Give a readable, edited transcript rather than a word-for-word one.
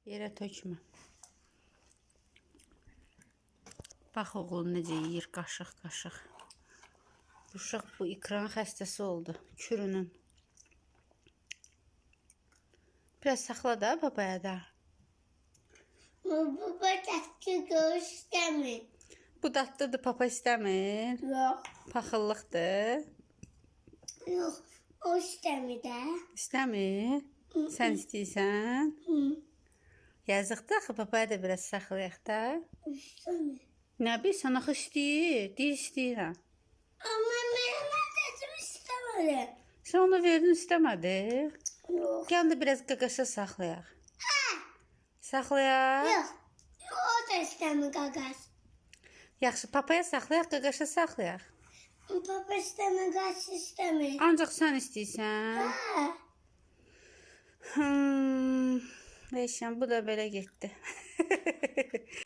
Yerə tökmə. Bax oğlum necə yeyir qaşıq-qaşıq. Uşaq bu ikran xəstəsi oldu. Kürünün. Biraz saxla da babaya da. Baba tatlı göz istəmir. Bu dadlıdır, papa istəmir. Yox. Paxıllıqdır. Yox. O istəmir də. İstəmir. Sən istəyirsən. Yazıqdır axı, papaya da biraz saxlayaq da. İstəmir. Nə bilsən, axı istəyir. Deyir istəyirəm. Amma mənim ədətim istəmirəm. Sən onu verdin, istəmədi. Yox. Gəl də biraz qaqaşa saxlayaq. Hə. Saxlayaq. Yox. O da istəmir qaqas. Yaxşı, papaya saxlayaq, qaqaşa saxlayaq. Papa istəmir, qaqas istəmir. Ancaq sən istəyirsən. Hə. Eşən, bu da belə getdi.